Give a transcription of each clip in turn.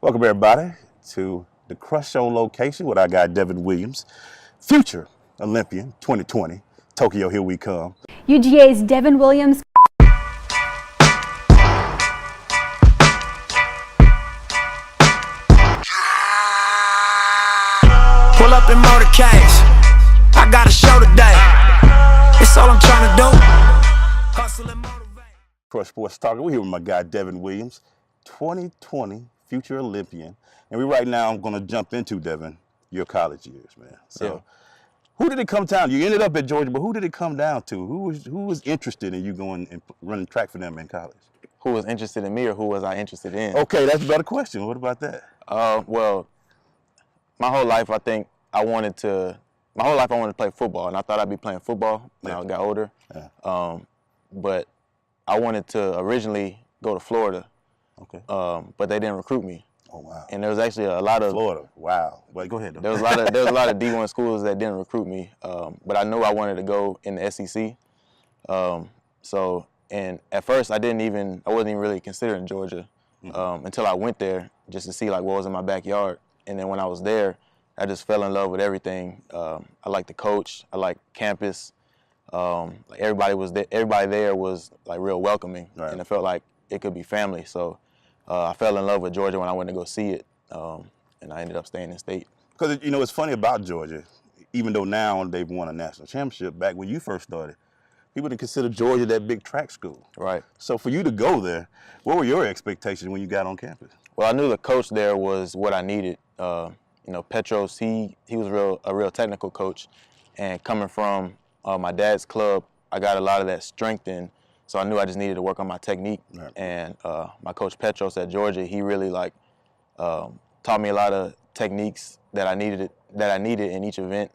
Welcome everybody to the Crush Show location with our guy Devon Williams, future Olympian 2020. Tokyo, here we come. UGA's Devon Williams. Pull up in motorcades. I got a show today. It's all I'm trying to do. Hustle and motivate. Crush Sports Talker. We're here with my guy Devon Williams, 2020 future Olympian. And right now I'm going to jump into, Devon, your college years, man. So who did it come down to? You ended up at Georgia, but who did it come down to? Who was interested in you going and running track for them in college? Who was interested in me or who was I interested in? Okay, that's a better question. What about that? Well, my whole life I wanted to play football, and I thought I'd be playing football when I got older. Yeah. But I wanted to originally go to Florida. Okay. But they didn't recruit me. Oh wow. And there was actually a lot of Florida. Wow. Well, go ahead. There was a lot of D1 schools that didn't recruit me. But I knew I wanted to go in the SEC. And at first I wasn't even really considering Georgia until I went there just to see like what was in my backyard. And then when I was there, I just fell in love with everything. I liked the coach. I liked campus. Like everybody there was like real welcoming, right. And it felt like it could be family. So I fell in love with Georgia when I went to go see it, and I ended up staying in state. Because it's funny about Georgia, even though now they've won a national championship. Back when you first started, people didn't consider Georgia that big track school. Right. So for you to go there, what were your expectations when you got on campus? Well, I knew the coach there was what I needed. Petros, he was a real technical coach, and coming from my dad's club, I got a lot of that strength in. So I knew I just needed to work on my technique. Right. And my coach Petros at Georgia, he really taught me a lot of techniques that I needed in each event.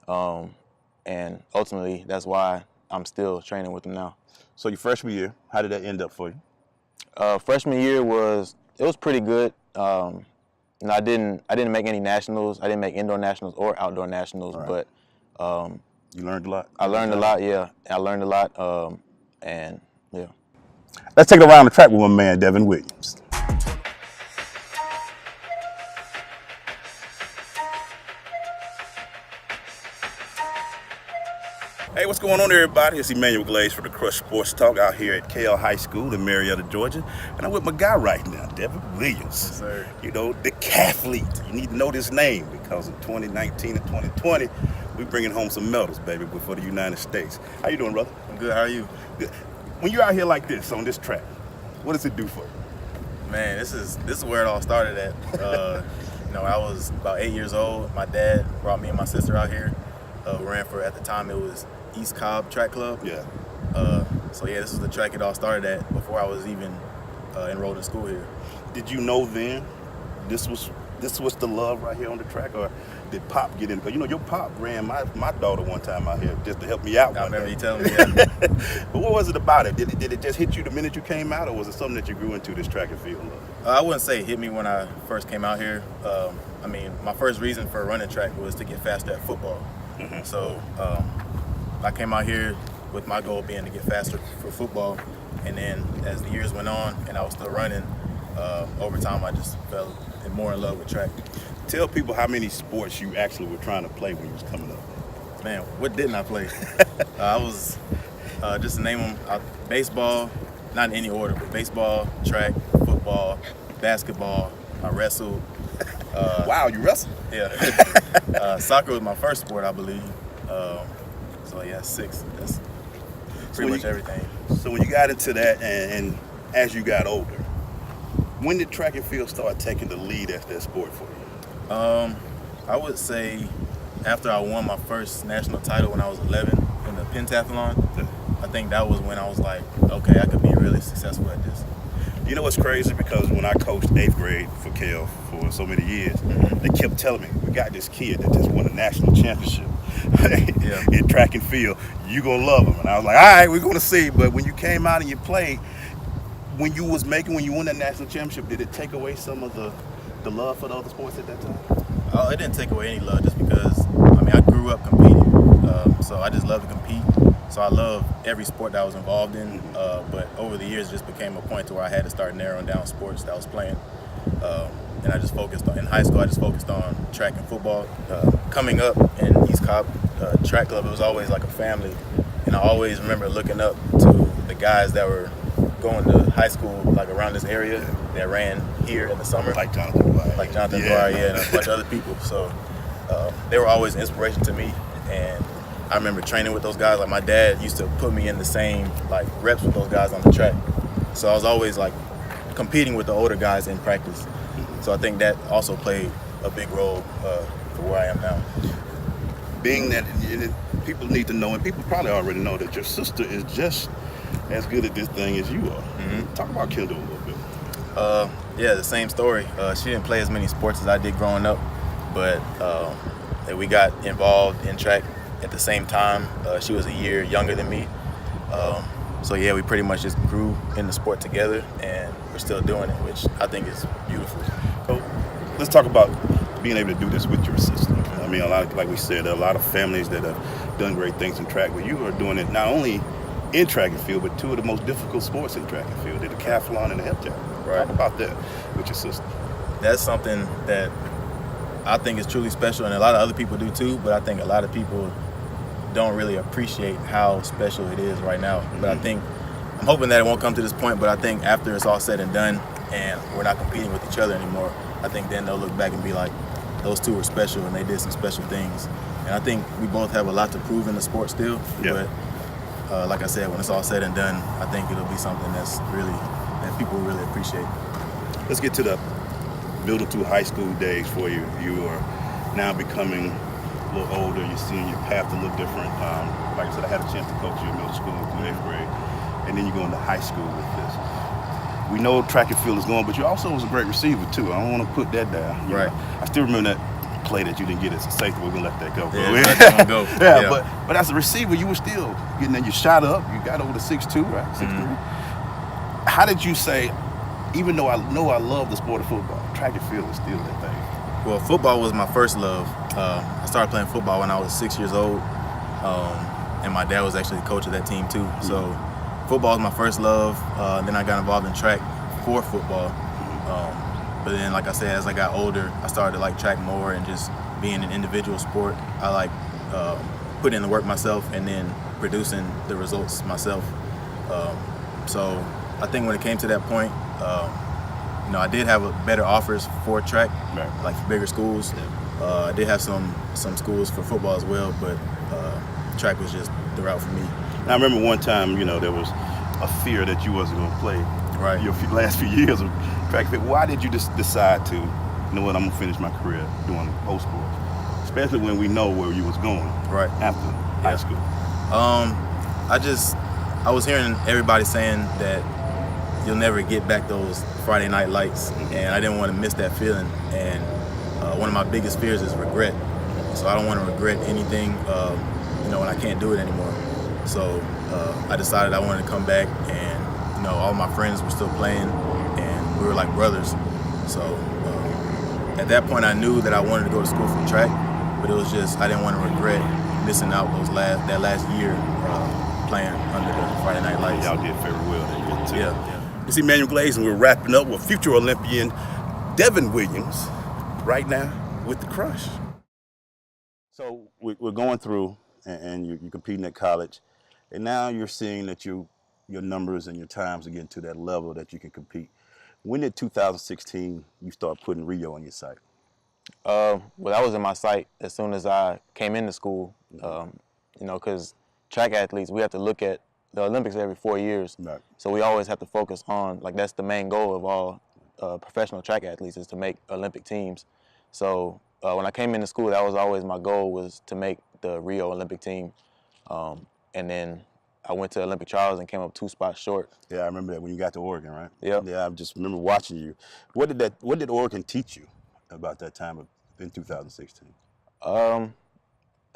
And ultimately, that's why I'm still training with him now. So your freshman year, how did that end up for you? Freshman year was pretty good. I didn't make any nationals. I didn't make indoor nationals or outdoor nationals, right. But you learned a lot. I learned a lot. Yeah, I learned a lot. And yeah. Let's take it around the track with my man Devon Williams. Hey, what's going on, everybody? It's Emmanuel Glaze for the Crush Sports Talk out here at KL High School in Marietta, Georgia. And I'm with my guy right now, Devon Williams. Yes, sir. Decathlete. You need to know this name because in 2019 and 2020, we're bringing home some medals, baby, for the United States. How you doing, brother? I'm good. How are you? Good. When you're out here like this on this track, what does it do for you? Man, this is where it all started at. I was about 8 years old. My dad brought me and my sister out here. We ran for, at the time, it was East Cobb Track Club. Yeah. This was the track it all started at before I was even enrolled in school here. Did you know then this was the love right here on the track, or did Pop get in? Because your Pop ran my daughter one time out here just to help me out. I remember you telling me that. But what was it about it? Did it just hit you the minute you came out, or was it something that you grew into, this track and field love? I wouldn't say it hit me when I first came out here. My first reason for running track was to get faster at football. Mm-hmm. So I came out here with my goal being to get faster for football, and then as the years went on and I was still running, over time I just fell more in love with track. Tell people how many sports you actually were trying to play when you was coming up. Man, what didn't I play? I was, just to name them, baseball, not in any order, but baseball, track, football, basketball, I wrestled. Wow, you wrestled? Yeah. Soccer was my first sport, I believe. 6. That's pretty much everything. So when you got into that and as you got older, when did track and field start taking the lead as that sport for you? I would say after I won my first national title when I was 11 in the pentathlon, I think that was when I was like, okay, I could be really successful at this. You know what's crazy? Because when I coached 8th grade for KL for so many years, they kept telling me, we got this kid that just won a national championship in track and field. You gonna love him. And I was like, all right, we're gonna see. But when you came out and you played, when you won that national championship, did it take away some of the love for the other sports at that time? Oh, it didn't take away any love, just because I grew up competing, so I just love to compete. So I love every sport that I was involved in, but over the years it just became a point to where I had to start narrowing down sports that I was playing. and I just focused on, in high school, I just focused on track and football. Coming up in East Cobb track club, it was always like a family, and I always remember looking up to the guys that were going to high school like around this area that ran here in the summer. Like Jonathan Dwyer. Like Jonathan Dwyer, and a bunch of other people. So they were always inspiration to me, and I remember training with those guys. Like my dad used to put me in the same like reps with those guys on the track. So I was always like competing with the older guys in practice. So I think that also played a big role for where I am now. Being that people need to know, and people probably already know, that your sister is just as good at this thing as you are. Talk about Kendall a little bit. Yeah, the same story. She didn't play as many sports as I did growing up, but we got involved in track at the same time. She was a year younger than me. So yeah, we pretty much just grew in the sport together, and we're still doing it, which I think is beautiful. So let's talk about being able to do this with your sister. I mean, like we said, there are a lot of families that have done great things in track, but you are doing it not only in track and field, but two of the most difficult sports in track and field, the decathlon and the hip jack. Right. Talk about that with your sister. That's something that I think is truly special, and a lot of other people do too, but I think a lot of people don't really appreciate how special it is right now. But I'm hoping that it won't come to this point, but I think after it's all said and done and we're not competing with each other anymore, I think then they'll look back and be like, those two were special and they did some special things. And I think we both have a lot to prove in the sport still, but like I said, when it's all said and done, I think it'll be something that people really appreciate. Let's get to the middle to high school days for you. You are now becoming a little older. You're seeing your path a little different. Like I said, I had a chance to coach you in middle school through 8th grade, and then you go into high school with this. We know track and field is going, but you also was a great receiver too. I don't want to put that down. Right. I still remember that play that you didn't get as a safety. We're gonna let that go. Yeah, go. But as a receiver, you were still getting there. You shot up. You got over to 6'2", right? 6'3". How did you say, even though I know I love the sport of football, track and field is still that thing? Well, football was my first love. I started playing football when I was 6 years old, and my dad was actually the coach of that team too. So football was my first love. Then I got involved in track for football. But then, like I said, as I got older, I started to like track more, and just being an individual sport, I like putting in the work myself and then producing the results myself. So I think when it came to that point, I did have better offers for track, like for bigger schools. I did have some schools for football as well, but track was just the route for me. Now, I remember one time, there was a fear that you wasn't going to play your last few years of track and field. Why did you just decide to, I'm going to finish my career doing both sports, especially when we know where you was going after high school? I was hearing everybody saying that you'll never get back those Friday night lights, and I didn't want to miss that feeling. And one of my biggest fears is regret. So I don't want to regret anything, when I can't do it anymore. So I decided I wanted to come back, and all my friends were still playing, and we were like brothers. So at that point, I knew that I wanted to go to school for track, but it was just I didn't want to regret missing out that last year playing under the Friday night lights. Y'all did very well that year too. Yeah. This is Emmanuel Glaze, and we're wrapping up with future Olympian Devon Williams right now with the Crush. So we're going through, and you're competing at college, and now you're seeing that your numbers and your times are getting to that level that you can compete. When did 2016 you start putting Rio on your sight? Well, that was in my sight as soon as I came into school. Because track athletes, we have to look at the Olympics every 4 years. Right. So we always have to focus on, that's the main goal of all professional track athletes, is to make Olympic teams. So when I came into school, that was always my goal, was to make the Rio Olympic team. And then I went to Olympic trials and came up 2 spots short. Yeah, I remember that when you got to Oregon, right? Yep. Yeah, I just remember watching you. What did Oregon teach you about that time in 2016?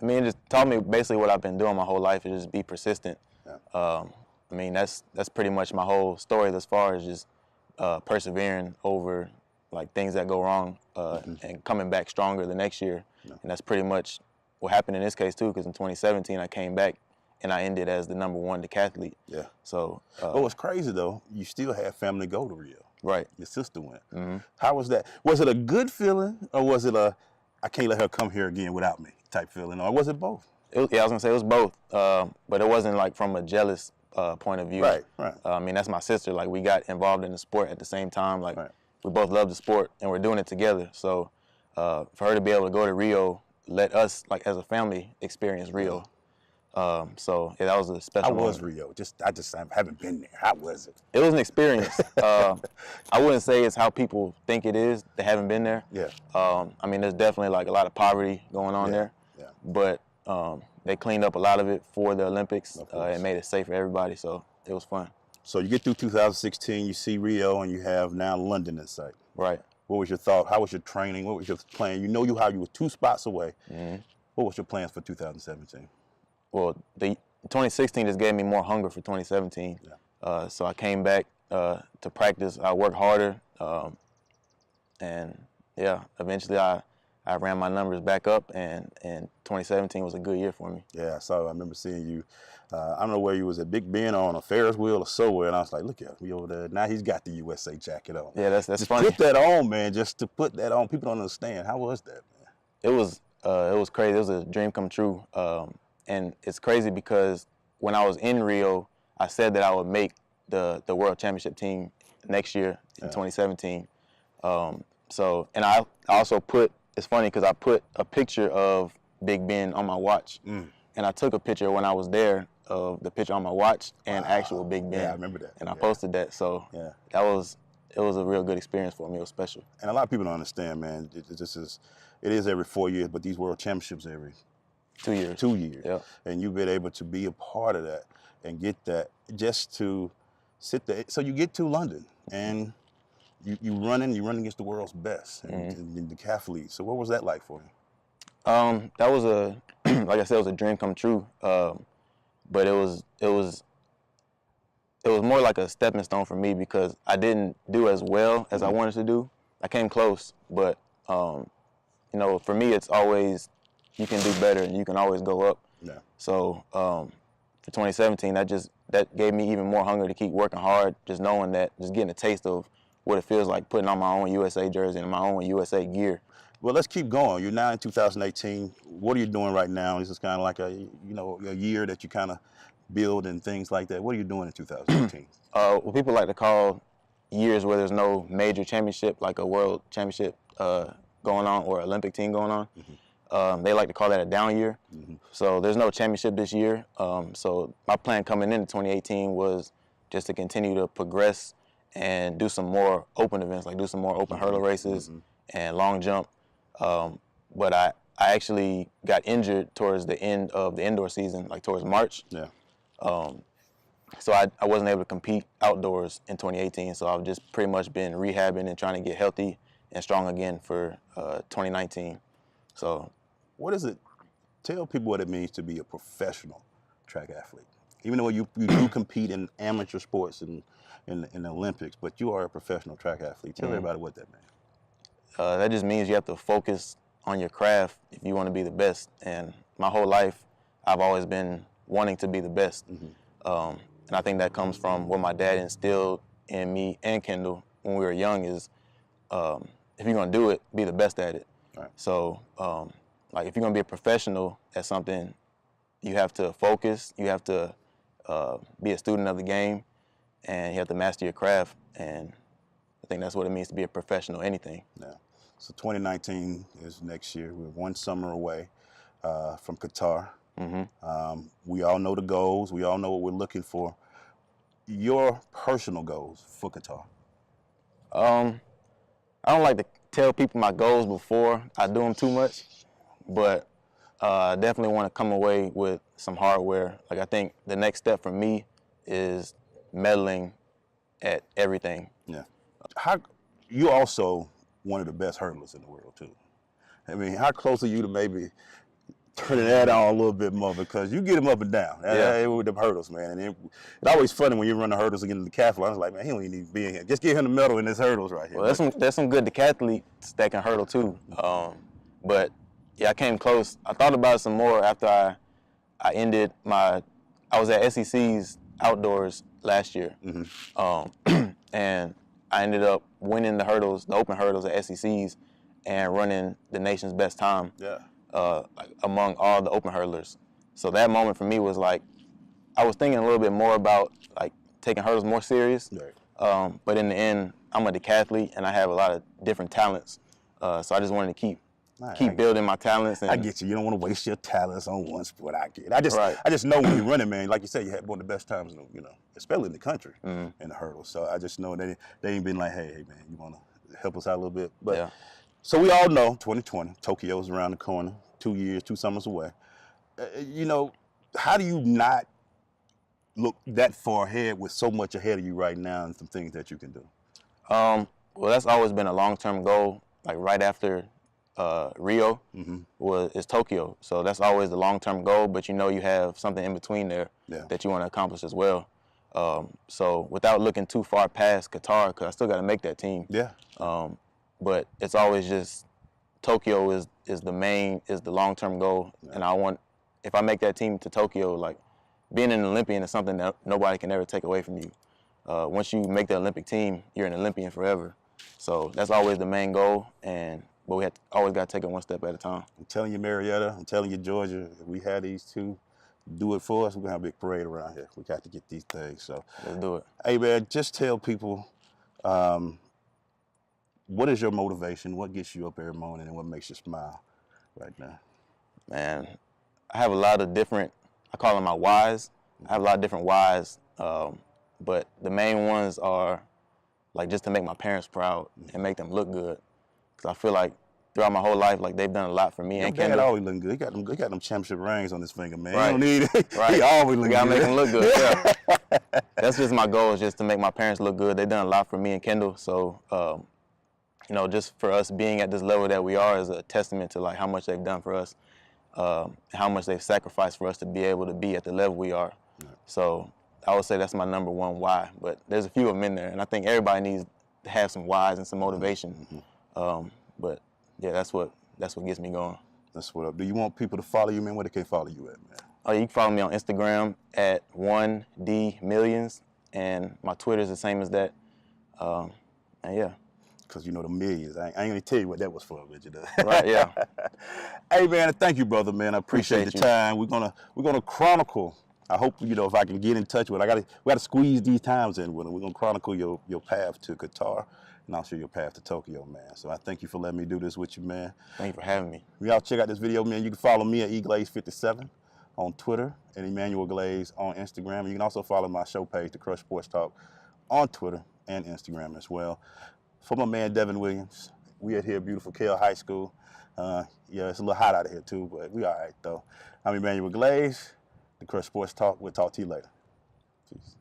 It just taught me basically what I've been doing my whole life, is just be persistent. Yeah. That's pretty much my whole story as far as just persevering over things that go wrong and coming back stronger the next year. Yeah. And that's pretty much what happened in this case too, because in 2017 I came back and I ended as the #1 decathlete. Yeah. So. What's crazy though, you still have family go to Rio. Right. Your sister went. How was that? Was it a good feeling, or was it a I can't let her come here again without me type feeling, or was it both? Yeah, I was gonna say it was both, but it wasn't like from a jealous point of view. Right. I mean, that's my sister. Like, we got involved in the sport at the same time. Like, Right. we both love the sport, and we're doing it together. So, for her to be able to go to Rio, let us, like, as a family, experience Rio. So yeah, that was a special. How was moment. Rio? I just haven't been there. How was it? It was an experience. I wouldn't say it's how people think it is that haven't been there. Yeah. I mean, there's definitely like a lot of poverty going on there. Yeah. But they cleaned up a lot of it for the Olympics and made it safe for everybody. So it was fun. So you get through 2016, you see Rio, and you have now London in sight. Right. What was your thought? How was your training? What was your plan? You know how you were 2 spots away. What was your plans for 2017? Well, the 2016 just gave me more hunger for 2017. Yeah. So I came back to practice. I worked harder, and yeah, eventually I ran my numbers back up, and 2017 was a good year for me. Yeah, I remember seeing you. I don't know where you was at Big Ben or on a Ferris wheel or somewhere, and I was like, look at him, he over there. Now he's got the USA jacket on. Yeah, that's just funny. Put that on, man. Just to put that on, people don't understand. How was that, man? It was crazy. It was a dream come true. And it's crazy because when I was in Rio, I said that I would make the World Championship team next year in 2017. So, and I also put, it's funny because I put a picture of Big Ben on my watch. And I took a picture when I was there of the picture on my watch and actual Big Ben. Yeah, I remember that. And I posted that. So it was a real good experience for me. It was special. And a lot of people don't understand, man. It is every 4 years, but these World Championships every 2 years. 2 years. Yep. And you've been able to be a part of that and get that just to sit there. So you get to London and you run against the world's best in the decathlete. So what was that like for you? That was like I said, it was a dream come true. But it was more like a stepping stone for me because I didn't do as well as I wanted to do. I came close, but you know, for me, it's always you can do better and you can always go up. Yeah. So for 2017, that gave me even more hunger to keep working hard, just knowing that, just getting a taste of what it feels like putting on my own USA jersey and my own USA gear. Well, let's keep going. You're now in 2018. What are you doing right now? This is kind of like a year that you kind of build and things like that. What are you doing in 2018? What people like to call years where there's no major championship, like a world championship going on or Olympic team going on. They like to call that a down year. So there's no championship this year. So my plan coming into 2018 was just to continue to progress and do some more open events, like do some more open hurdle races and long jump. But I actually got injured towards the end of the indoor season, like towards March. Yeah. So I wasn't able to compete outdoors in 2018. So I've just pretty much been rehabbing and trying to get healthy and strong again for 2019. So, what is it? Tell people what it means to be a professional track athlete. Even though you do compete in amateur sports and in the Olympics, but you are a professional track athlete. Tell everybody what that means. That just means you have to focus on your craft if you want to be the best. And my whole life, I've always been wanting to be the best. And I think that comes from what my dad instilled in me and Kendall when we were young is if you're going to do it, be the best at it. Right. So, like, if you're going to be a professional at something, you have to focus, you have to be a student of the game, and you have to master your craft. And I think that's what it means to be a professional, anything. Yeah. So 2019 is next year. We're one summer away from Qatar. We all know the goals. We all know what we're looking for. Your personal goals for Qatar? I don't like to tell people my goals before I do them too much, but I definitely want to come away with some hardware. Like, I think the next step for me is medaling at everything. Yeah. You also one of the best hurdlers in the world too. I mean, how close are you to maybe turning that on a little bit more, because you get them up and down with the hurdles, man. And it's always funny when you run the hurdles against the decathlete. I was like, man, he don't even need to be in here. Just give him the medal in his hurdles right here. Well, there's some good decathletes that can hurdle too. But yeah, I came close. I thought about it some more after I ended I was at SEC's outdoors last year, and I ended up winning the hurdles, the open hurdles at SECs, and running the nation's best time among all the open hurdlers. So that moment for me was like, I was thinking a little bit more about like taking hurdles more serious. Right. But in the end, I'm a decathlete and I have a lot of different talents. So I just wanted to keep building my talents. And I get you. You don't want to waste your talents on one sport. I get it. I just know when you're running, man, like you said, you had one of the best times, especially in the country in the hurdles. So I just know they ain't been like, hey, man, you want to help us out a little bit. But so we all know 2020, Tokyo's around the corner, 2 years, 2 summers away. How do you not look that far ahead with so much ahead of you right now and some things that you can do? Well, that's always been a long-term goal. Like right after Rio is Tokyo. So that's always the long-term goal, but you have something in between there that you want to accomplish as well. So without looking too far past Qatar, because I still got to make that team. Yeah. But it's always just Tokyo is the long-term goal. And if I make that team to Tokyo, like being an Olympian is something that nobody can ever take away from you. Once you make the Olympic team, you're an Olympian forever. So that's always the main goal, but we always got to take it one step at a time. I'm telling you, Marietta, I'm telling you, Georgia, if we had these two do it for us, we're going to have a big parade around here. We got to get these things. So let's do it. Hey, man, just tell people, what is your motivation? What gets you up every morning and what makes you smile right now? Man, I have a lot of different, I call them my whys. I have a lot of different whys, but the main ones are like just to make my parents proud and make them look good. Because I feel like throughout my whole life, like they've done a lot for me. And Dad always looking good. He got them championship rings on his finger, man. Right. You don't need it. Right. He always looking good. You gotta make them look good. Yeah. That's just my goal, is just to make my parents look good. They've done a lot for me and Kendall. So, just for us being at this level that we are is a testament to like how much they've done for us, how much they've sacrificed for us to be able to be at the level we are. Right. So I would say that's my number one why. But there's a few of them in there, and I think everybody needs to have some whys and some motivation. But yeah, that's what gets me going. That's what up. Do you want people to follow you, man? Where they can follow you at, man? Oh, you can follow me on Instagram at 1DMillions, and my Twitter is the same as that. And yeah. Because the millions. I ain't gonna tell you what that was for, but you know. Right, yeah. Hey, man, thank you, brother, man. I appreciate the time. We're gonna chronicle. I hope if I can get in touch with. We gotta squeeze these times in with them. We're gonna chronicle your path to Qatar, and I'll show your path to Tokyo, man. So I thank you for letting me do this with you, man. Thank you for having me. Y'all check out this video, man. You can follow me at eGlaze57 on Twitter and Emmanuel Glaze on Instagram. And you can also follow my show page, The Crush Sports Talk, on Twitter and Instagram as well. For my man Devon Williams, we at here, beautiful Kell High School. It's a little hot out of here too, but we all right though. I'm Emmanuel Glaze, The Crush Sports Talk. We'll talk to you later. Peace.